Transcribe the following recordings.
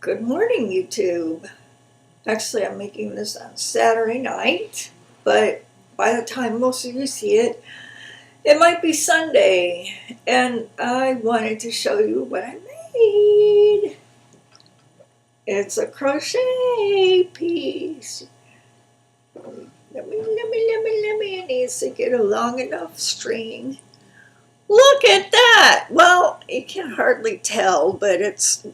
Good morning, YouTube. Actually, I'm making this on Saturday night, but by the time most of you see it, it might be Sunday. And I wanted to show you what I made. It's a crochet piece. Let me. It needs to get a long enough string. Look at that! Well, you can hardly tell, but it's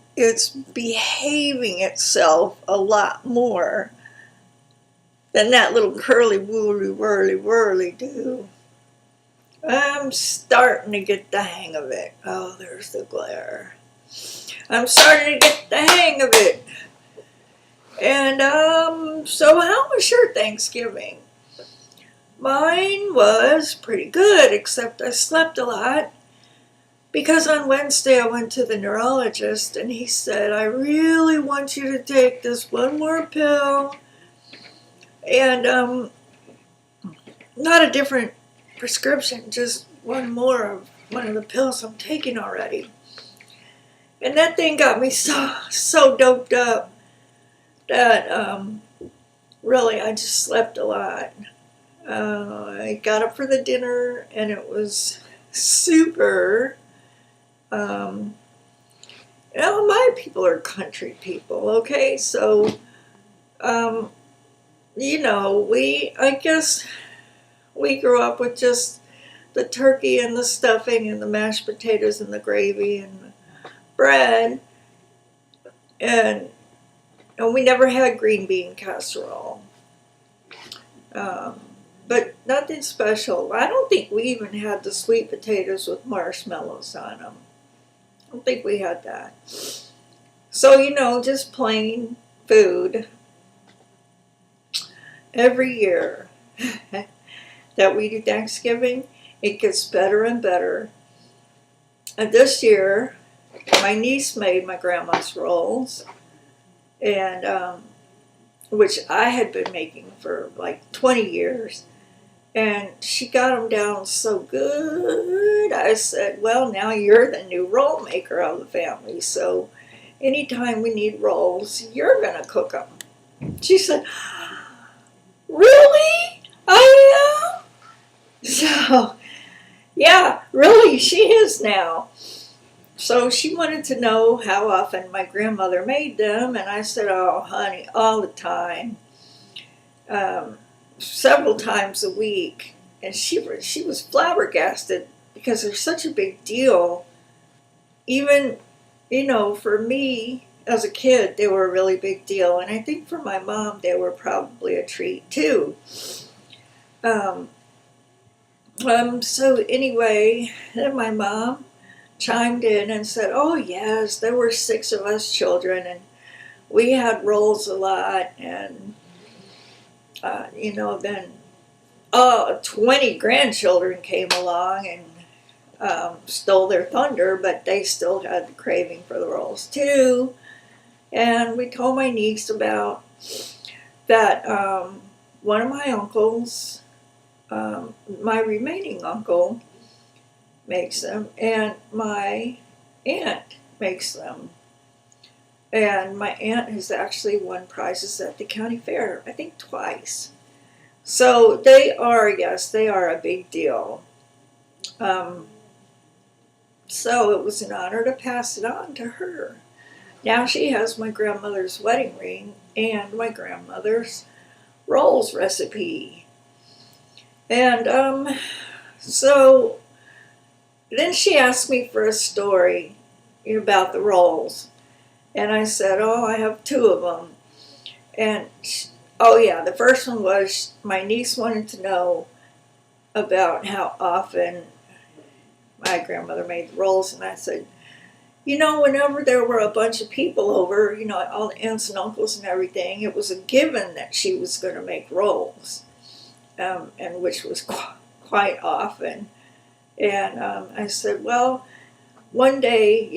behaving itself a lot more than that little curly woolly whirly whirly do. I'm starting to get the hang of it. Oh, there's the glare. I'm starting to get the hang of it. And so how was your Thanksgiving? Mine was pretty good, except I slept a lot. Because on Wednesday I went to the neurologist and he said, I really want you to take this one more pill. And not a different prescription, just one more of one of the pills I'm taking already. And that thing got me so doped up that really I just slept a lot. I got up for the dinner and it was super. My people are country people, okay? So, I guess we grew up with just the turkey and the stuffing and the mashed potatoes and the gravy and the bread. And we never had green bean casserole. But nothing special. I don't think we even had the sweet potatoes with marshmallows on them. I don't think we had that. So, just plain food. Every year that we do Thanksgiving, it gets better and better. And this year, my niece made my grandma's rolls, and which I had been making for like 20 years. And she got them down so good. I said, well, now you're the new roll maker of the family. So anytime we need rolls, you're going to cook them. She said, really? I am? So, yeah, really, she is now. So she wanted to know how often my grandmother made them. And I said, oh, honey, all the time. Several times a week, and she was flabbergasted because they're such a big deal. Even, for me as a kid, they were a really big deal, and I think for my mom, they were probably a treat too. So anyway, then my mom chimed in and said, "Oh yes, there were 6 of us children, and we had rolls a lot, and." Then 20 grandchildren came along and stole their thunder, but they still had the craving for the rolls too. And we told my niece about that. One of my uncles, my remaining uncle, makes them, and my aunt makes them. And my aunt has actually won prizes at the county fair, I think twice. So they are a big deal. So it was an honor to pass it on to her. Now she has my grandmother's wedding ring and my grandmother's rolls recipe. And so then she asked me for a story about the rolls. And I said, oh, I have 2 of them. And, the first one was my niece wanted to know about how often my grandmother made the rolls. And I said, whenever there were a bunch of people over, all the aunts and uncles and everything, it was a given that she was going to make rolls, and which was quite often. And I said, well, one day,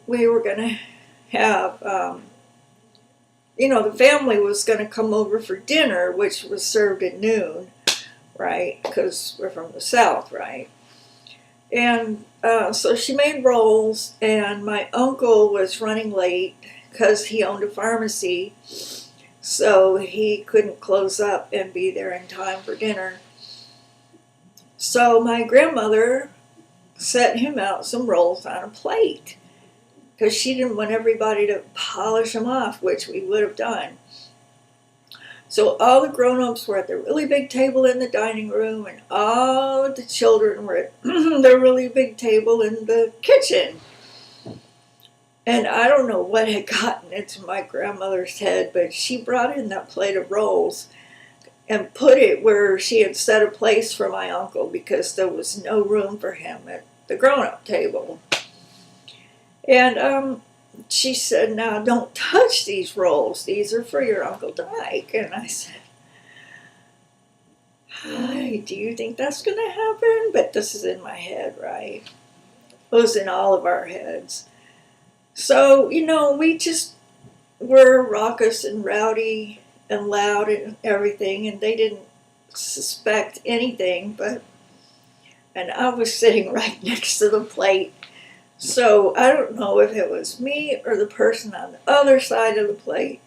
we were going to have, the family was going to come over for dinner, which was served at noon, right? Because we're from the South, right? And so she made rolls, and my uncle was running late because he owned a pharmacy, so he couldn't close up and be there in time for dinner. So my grandmother set him out some rolls on a plate because she didn't want everybody to polish them off, which we would have done. So all the grown-ups were at the really big table in the dining room, and all the children were at the really big table in the kitchen. And I don't know what had gotten into my grandmother's head, but she brought in that plate of rolls and put it where she had set a place for my uncle because there was no room for him at the grown-up table. And she said, "Now don't touch these rolls. These are for your Uncle Dyke." And I said, "Hi, do you think that's going to happen?" But this is in my head, right? It was in all of our heads. So, we just were raucous and rowdy and loud and everything, and they didn't suspect anything, and I was sitting right next to the plate. So I don't know if it was me or the person on the other side of the plate,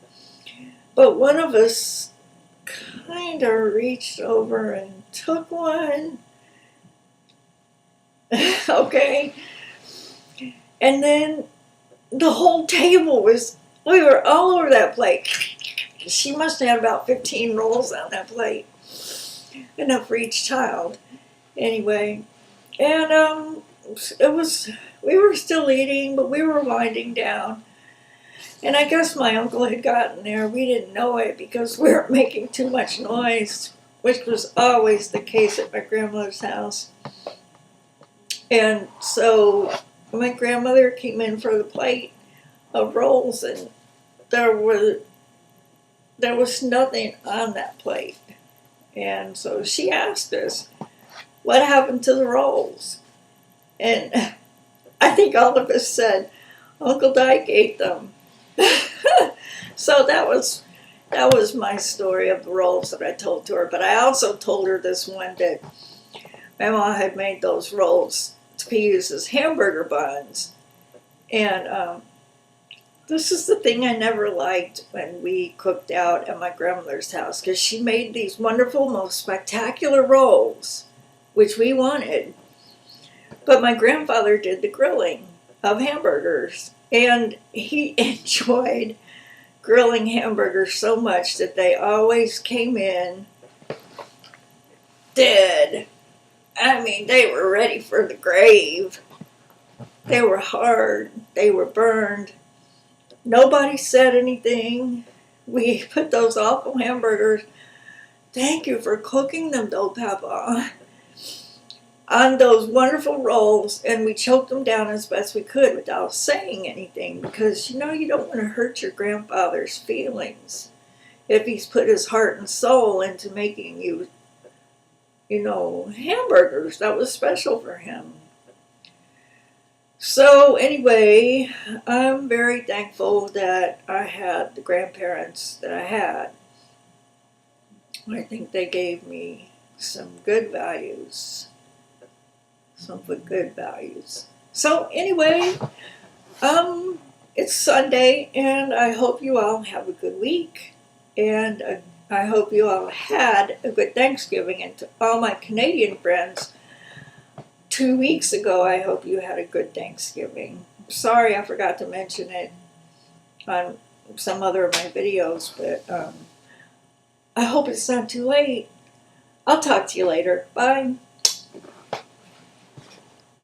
but one of us kind of reached over and took one. Okay. And then the whole table we were all over that plate. She must have had about 15 rolls on that plate, enough for each child. Anyway, and we were still eating, but we were winding down. And I guess my uncle had gotten there. We didn't know it because we were making too much noise, which was always the case at my grandmother's house. And so my grandmother came in for the plate of rolls, and there was nothing on that plate. And so she asked us, "What happened to the rolls?" And I think all of us said, "Uncle Dyke ate them." So that was my story of the rolls that I told to her. But I also told her this one that my mom had made those rolls to be used as hamburger buns. And this is the thing I never liked when we cooked out at my grandmother's house, because she made these wonderful, most spectacular rolls, which we wanted. But my grandfather did the grilling of hamburgers, and he enjoyed grilling hamburgers so much that they always came in dead. I mean, they were ready for the grave. They were hard. They were burned. Nobody said anything. We put those awful hamburgers, "Thank you for cooking them, though, Papa," on those wonderful rolls, and we choked them down as best we could without saying anything, because you don't want to hurt your grandfather's feelings if he's put his heart and soul into making you, hamburgers. That was special for him. So anyway, I'm very thankful that I had the grandparents that I had. I think they gave me some good values. So anyway, it's Sunday, and I hope you all have a good week, and I hope you all had a good Thanksgiving. And to all my Canadian friends, 2 weeks ago, I hope you had a good Thanksgiving. Sorry I forgot to mention it on some other of my videos, but I hope it's not too late. I'll talk to you later. Bye.